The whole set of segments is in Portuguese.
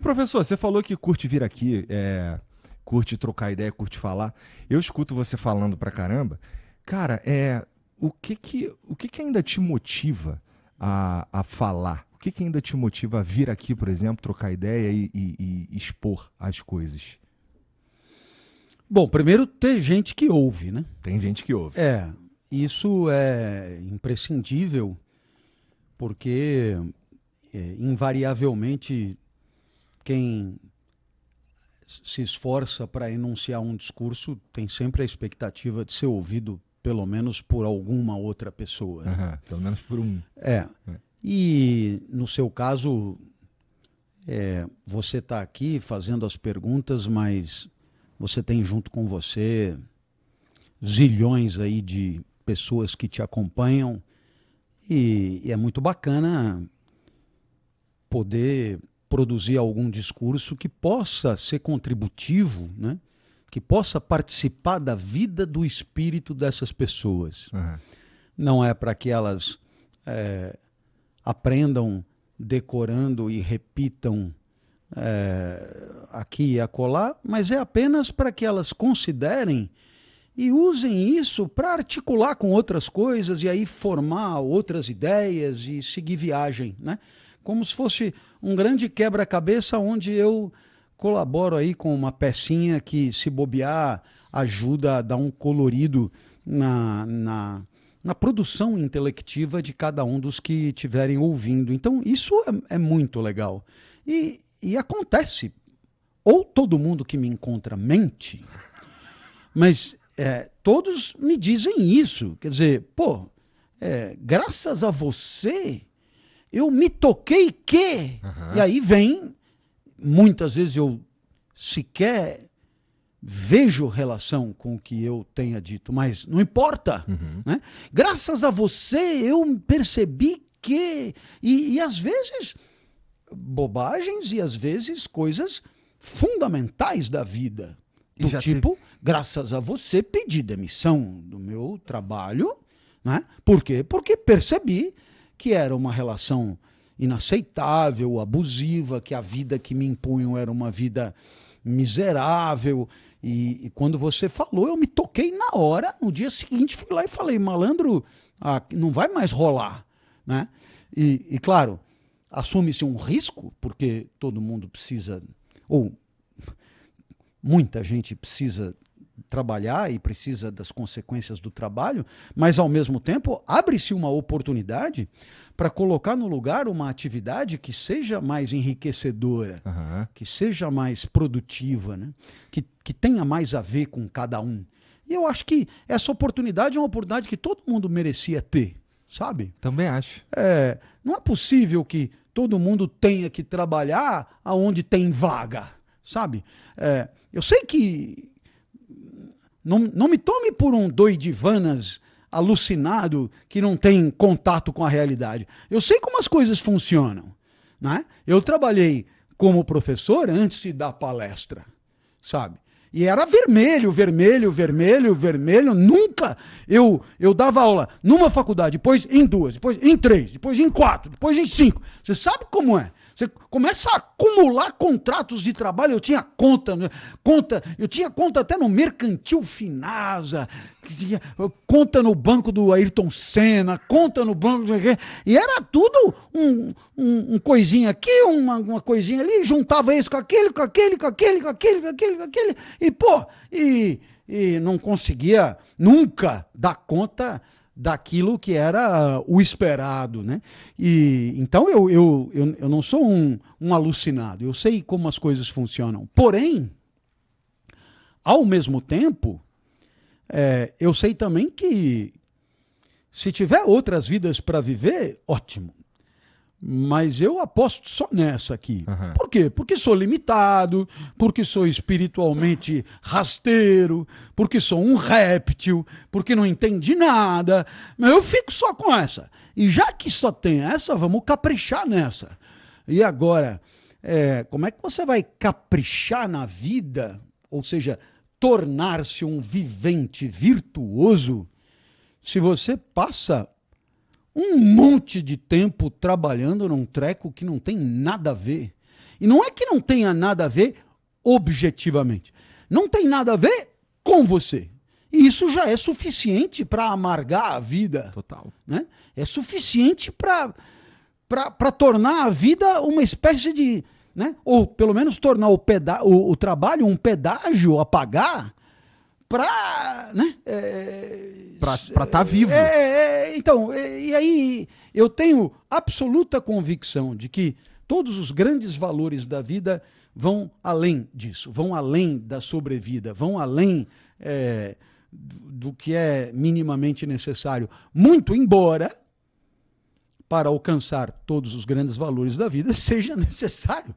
professor, você falou que curte vir aqui, curte trocar ideia, curte falar. Eu escuto você falando pra caramba. Cara, o que ainda te motiva a falar? O que ainda te motiva a vir aqui, por exemplo, trocar ideia e expor as coisas? Bom, primeiro ter gente que ouve, né? Tem gente que ouve. Isso é imprescindível, porque invariavelmente quem se esforça para enunciar um discurso tem sempre a expectativa de ser ouvido pelo menos por alguma outra pessoa. Uhum, pelo menos por um. E no seu caso, você está aqui fazendo as perguntas, mas você tem junto com você zilhões aí de pessoas que te acompanham e é muito bacana poder produzir algum discurso que possa ser contributivo, né? Que possa participar da vida do espírito dessas pessoas. Uhum. Não é para que elas aprendam decorando e repitam aqui e acolá, mas é apenas para que elas considerem e usem isso para articular com outras coisas e aí formar outras ideias e seguir viagem, né? Como se fosse um grande quebra-cabeça onde eu colaboro aí com uma pecinha que, se bobear, ajuda a dar um colorido na produção intelectiva de cada um dos que estiverem ouvindo. Então, isso é muito legal. E acontece. Ou todo mundo que me encontra mente, mas todos me dizem isso. Quer dizer, graças a você, eu me toquei que... Uhum. E aí vem... Muitas vezes eu sequer vejo relação com o que eu tenha dito, mas não importa. Uhum. Né? Graças a você eu percebi que... E às vezes bobagens e às vezes coisas fundamentais da vida. Do tipo, graças a você pedi demissão do meu trabalho. Né? Por quê? Porque percebi que era uma relação inaceitável, abusiva, que a vida que me impunham era uma vida miserável. E quando você falou, eu me toquei na hora. No dia seguinte fui lá e falei, malandro, não vai mais rolar. Né? E claro, assume-se um risco, porque todo mundo precisa, ou muita gente precisa trabalhar e precisa das consequências do trabalho, mas ao mesmo tempo abre-se uma oportunidade para colocar no lugar uma atividade que seja mais enriquecedora, Uhum. que seja mais produtiva, né? Que tenha mais a ver com cada um. E eu acho que essa oportunidade é uma oportunidade que todo mundo merecia ter, sabe? Também acho. Não é possível que todo mundo tenha que trabalhar aonde tem vaga, sabe? Eu sei que não me tome por um doidivanas alucinado que não tem contato com a realidade. Eu sei como as coisas funcionam. Né? Eu trabalhei como professor antes de dar palestra, sabe? E era vermelho, vermelho, vermelho, vermelho. Nunca eu dava aula numa faculdade, depois em duas, depois em três, depois em quatro, depois em cinco. Você sabe como é? Você começa a acumular contratos de trabalho. Eu tinha conta, eu tinha conta até no Mercantil Finasa, conta no banco do Ayrton Senna, conta no banco e era tudo um coisinha aqui, uma coisinha ali, juntava isso com aquele, com aquele, com aquele, com aquele, com aquele, com aquele, e não conseguia nunca dar conta daquilo que era o esperado, né? E então eu não sou um alucinado, eu sei como as coisas funcionam. Porém, ao mesmo tempo, eu sei também que se tiver outras vidas para viver, ótimo. Mas eu aposto só nessa aqui. Uhum. Por quê? Porque sou limitado, porque sou espiritualmente rasteiro, porque sou um réptil, porque não entendi nada. Mas eu fico só com essa. E já que só tem essa, vamos caprichar nessa. E agora, como é que você vai caprichar na vida, ou seja, tornar-se um vivente virtuoso, se você passa um monte de tempo trabalhando num treco que não tem nada a ver? E não é que não tenha nada a ver objetivamente. Não tem nada a ver com você. E isso já é suficiente para amargar a vida. Total. Né? É suficiente para tornar a vida uma espécie de... Né? Ou pelo menos tornar o trabalho um pedágio a pagar para... Né? Para estar vivo. Então, e aí eu tenho absoluta convicção de que todos os grandes valores da vida vão além disso, vão além da sobrevida, vão além do que é minimamente necessário. Muito embora, para alcançar todos os grandes valores da vida, seja necessário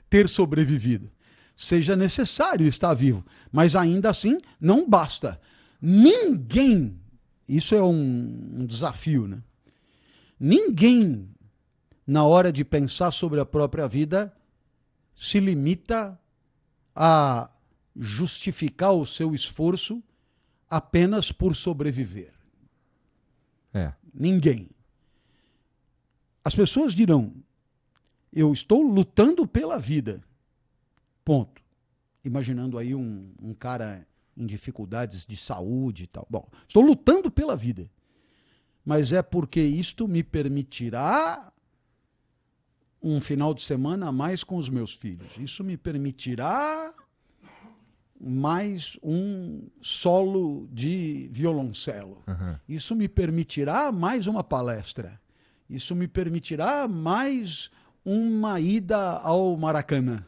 ter sobrevivido, seja necessário estar vivo. Mas ainda assim, não basta. Ninguém, isso é um desafio, né? Ninguém, na hora de pensar sobre a própria vida, se limita a justificar o seu esforço apenas por sobreviver. Ninguém. As pessoas dirão, eu estou lutando pela vida. Ponto. Imaginando aí um cara em dificuldades de saúde e tal. Bom, estou lutando pela vida. Mas é porque isto me permitirá um final de semana a mais com os meus filhos. Isso me permitirá mais um solo de violoncelo. Uhum. Isso me permitirá mais uma palestra. Isso me permitirá mais uma ida ao Maracanã.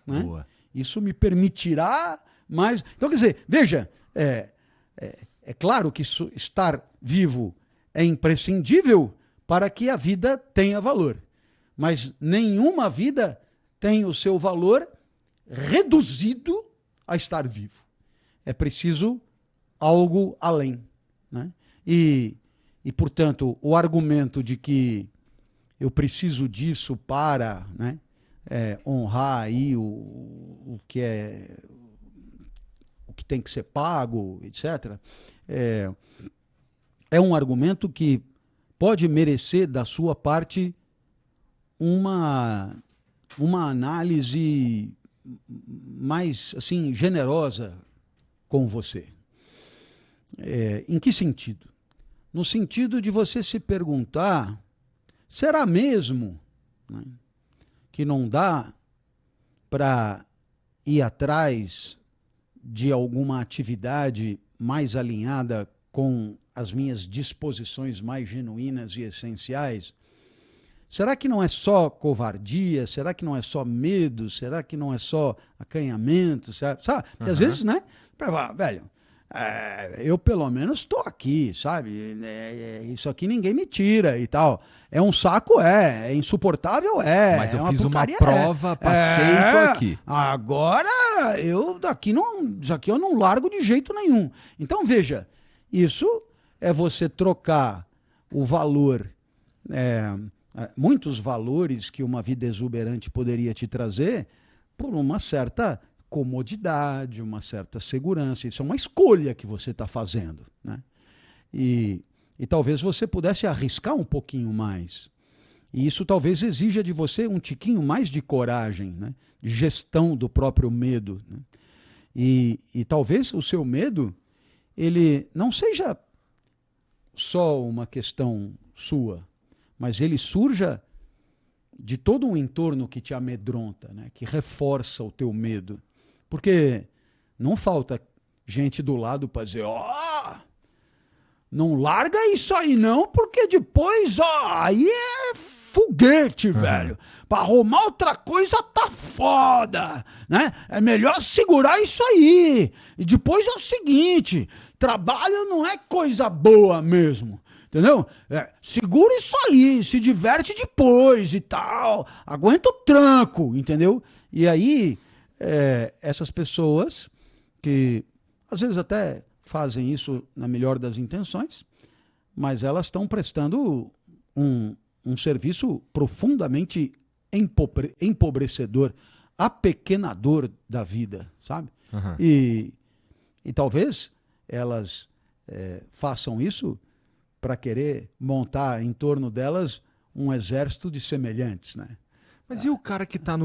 Né? Boa. Isso me permitirá mais... Então, quer dizer, veja, é claro que estar vivo é imprescindível para que a vida tenha valor. Mas nenhuma vida tem o seu valor reduzido a estar vivo. É preciso algo além. Né? E, portanto, o argumento de que eu preciso disso para, né, honrar aí o que tem que ser pago, etc., é um argumento que pode merecer da sua parte uma análise mais assim generosa com você. Em que sentido? No sentido de você se perguntar, será mesmo, né, que não dá para ir atrás de alguma atividade mais alinhada com as minhas disposições mais genuínas e essenciais? Será que não é só covardia? Será que não é só medo? Será que não é só acanhamento? Sabe? Porque às vezes, né? Velho, eu pelo menos estou aqui, sabe? Isso aqui ninguém me tira e tal. É um saco, é insuportável, Mas eu fiz uma prova, passei e tô aqui. Agora, daqui eu não largo de jeito nenhum. Então, veja, isso é você trocar o valor, muitos valores que uma vida exuberante poderia te trazer, por uma certa comodidade, uma certa segurança. Isso é uma escolha que você está fazendo, né? E talvez você pudesse arriscar um pouquinho mais. E isso talvez exija de você um tiquinho mais de coragem, né? De gestão do próprio medo. Né? E talvez o seu medo, ele não seja só uma questão sua, mas ele surja de todo um entorno que te amedronta, né? Que reforça o teu medo. Porque não falta gente do lado para dizer, não larga isso aí não, porque depois, aí é foguete, velho. Para arrumar outra coisa tá foda, né? É melhor segurar isso aí. E depois é o seguinte, trabalho não é coisa boa mesmo. Entendeu? Segura isso aí, se diverte depois e tal. Aguenta o tranco, entendeu? E aí, essas pessoas que às vezes até fazem isso na melhor das intenções, mas elas estão prestando um serviço profundamente empobrecedor, apequenador da vida, sabe? Uhum. E talvez elas façam isso para querer montar em torno delas um exército de semelhantes, né? Mas e o cara que tá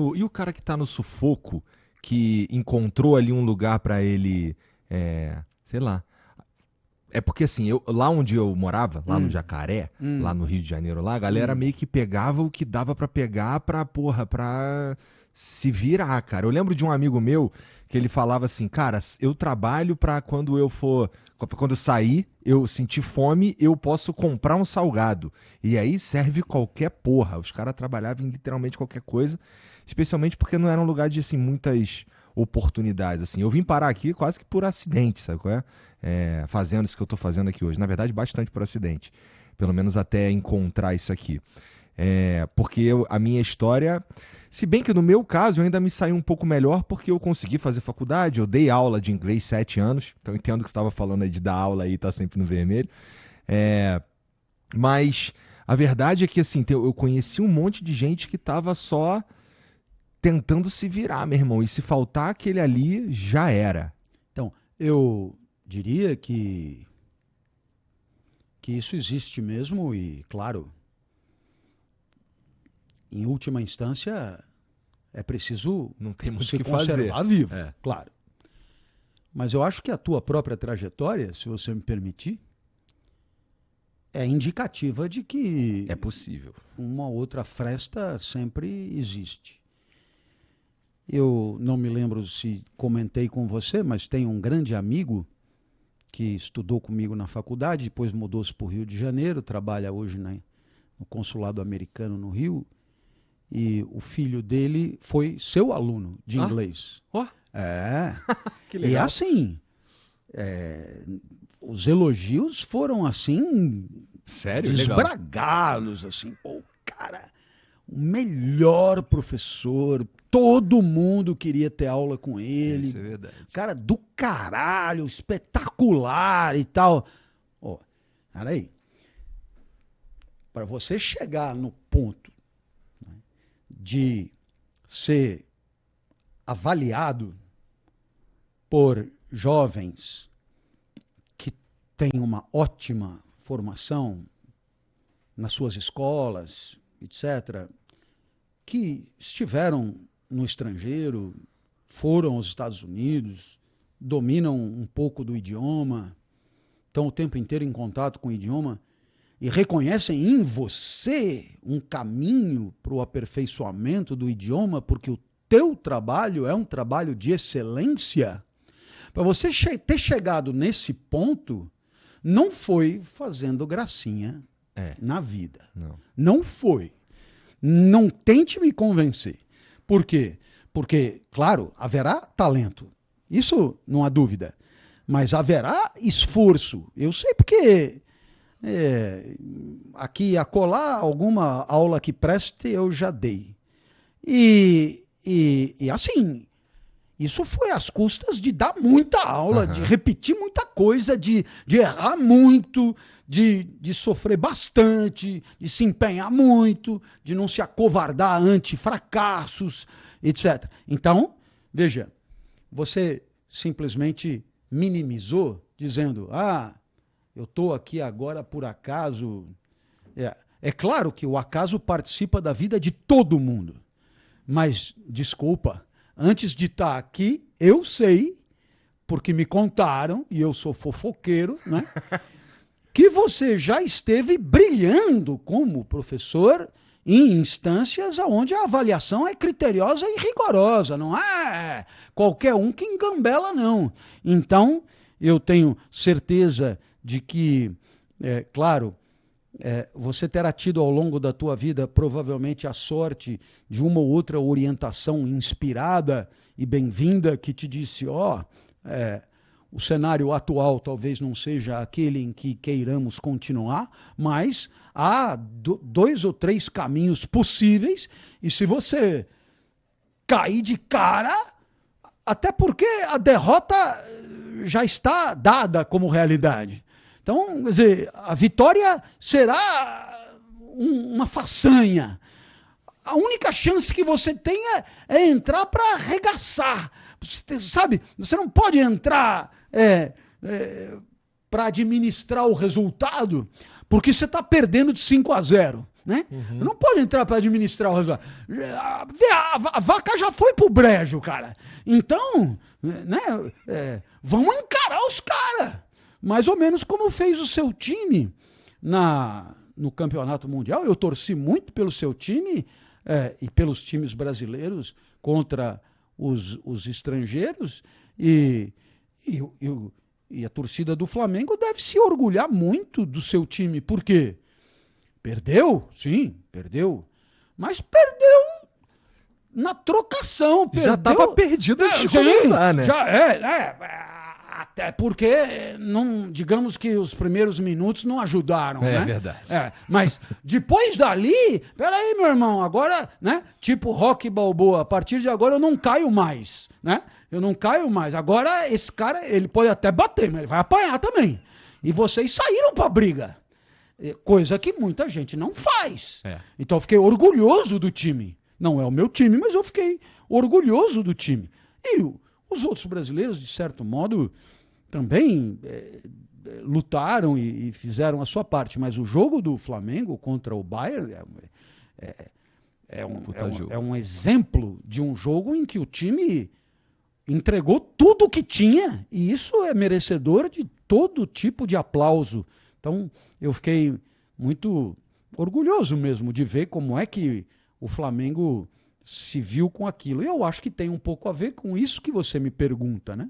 no sufoco, que encontrou ali um lugar pra ele, sei lá. É porque assim, lá onde eu morava, lá no Jacaré, lá no Rio de Janeiro, lá, a galera meio que pegava o que dava pra pegar pra se virar, cara. Eu lembro de um amigo meu que ele falava assim, cara, eu trabalho pra quando eu sair, eu sentir fome, eu posso comprar um salgado. E aí serve qualquer porra. Os caras trabalhavam em literalmente qualquer coisa, especialmente porque não era um lugar de, assim, muitas oportunidades, assim. Eu vim parar aqui quase que por acidente, sabe qual é? Fazendo isso que eu tô fazendo aqui hoje. Na verdade, bastante por acidente. Pelo menos até encontrar isso aqui. Porque a minha história... Se bem que no meu caso eu ainda me saí um pouco melhor porque eu consegui fazer faculdade, eu dei aula de inglês 7 anos, então eu entendo que você estava falando aí de dar aula e tá sempre no vermelho. Mas a verdade é que assim, eu conheci um monte de gente que tava só tentando se virar, meu irmão, e se faltar aquele ali, já era. Então, eu diria que isso existe mesmo e, claro, em última instância, é preciso não tem muito se que conservar fazer. Vivo, claro. Mas eu acho que a tua própria trajetória, se você me permitir, é indicativa de que é possível. Uma outra fresta sempre existe. Eu não me lembro se comentei com você, mas tem um grande amigo que estudou comigo na faculdade, depois mudou-se para o Rio de Janeiro, trabalha hoje no consulado americano no Rio, e o filho dele foi seu aluno de inglês. Que legal. E assim, os elogios foram assim, sério? desbragados, assim, pô, cara, o melhor professor, todo mundo queria ter aula com ele. Isso é verdade. Cara do caralho, espetacular e tal. Ó, peraí. Para você chegar no ponto de ser avaliado por jovens que têm uma ótima formação nas suas escolas, etc., que estiveram no estrangeiro, foram aos Estados Unidos, dominam um pouco do idioma, estão o tempo inteiro em contato com o idioma, e reconhecem em você um caminho para o aperfeiçoamento do idioma, porque o teu trabalho é um trabalho de excelência, para você ter chegado nesse ponto, não foi fazendo gracinha na vida. Não foi. Não tente me convencer. Por quê? Porque, claro, haverá talento. Isso não há dúvida. Mas haverá esforço. Eu sei porque... aqui e acolá, alguma aula que preste eu já dei. E assim, isso foi às custas de dar muita aula, de repetir muita coisa, de errar muito, de sofrer bastante, de se empenhar muito, de não se acovardar ante fracassos, etc. Então, veja, você simplesmente minimizou, dizendo, eu estou aqui agora por acaso. É claro que o acaso participa da vida de todo mundo. Mas, desculpa, antes de estar aqui, eu sei, porque me contaram, e eu sou fofoqueiro, né? Que você já esteve brilhando como professor em instâncias onde a avaliação é criteriosa e rigorosa. Não é qualquer um que engambela, não. Então, eu tenho certeza de que, claro, você terá tido ao longo da tua vida provavelmente a sorte de uma ou outra orientação inspirada e bem-vinda que te disse, o cenário atual talvez não seja aquele em que queiramos continuar, mas há 2 ou 3 caminhos possíveis e se você cair de cara, até porque a derrota já está dada como realidade. Então, quer dizer, a vitória será uma façanha. A única chance que você tem é entrar para arregaçar. Você, sabe, você não pode entrar para administrar o resultado, porque você está perdendo de 5-0. né? Não pode entrar para administrar o resultado. A vaca já foi pro brejo, cara. Então, né, vamos encarar os caras. Mais ou menos como fez o seu time no Campeonato Mundial. Eu torci muito pelo seu time e pelos times brasileiros contra os estrangeiros e a torcida do Flamengo deve se orgulhar muito do seu time. Por quê? Perdeu? Sim, perdeu. Mas perdeu na trocação. Perdeu. Já estava perdido antes de começar, né? Até porque, não, digamos que os primeiros minutos não ajudaram, né? É verdade. Mas depois dali, peraí, meu irmão, agora, né? Tipo Rocky Balboa, a partir de agora eu não caio mais, né? Eu não caio mais. Agora esse cara, ele pode até bater, mas ele vai apanhar também. E vocês saíram pra briga. Coisa que muita gente não faz. Então eu fiquei orgulhoso do time. Não é o meu time, mas eu fiquei orgulhoso do time. E os outros brasileiros, de certo modo, também lutaram e fizeram a sua parte. Mas o jogo do Flamengo contra o Bayern é um exemplo de um jogo em que o time entregou tudo o que tinha. E isso é merecedor de todo tipo de aplauso. Então, eu fiquei muito orgulhoso mesmo de ver como é que o Flamengo se viu com aquilo. E eu acho que tem um pouco a ver com isso que você me pergunta, né?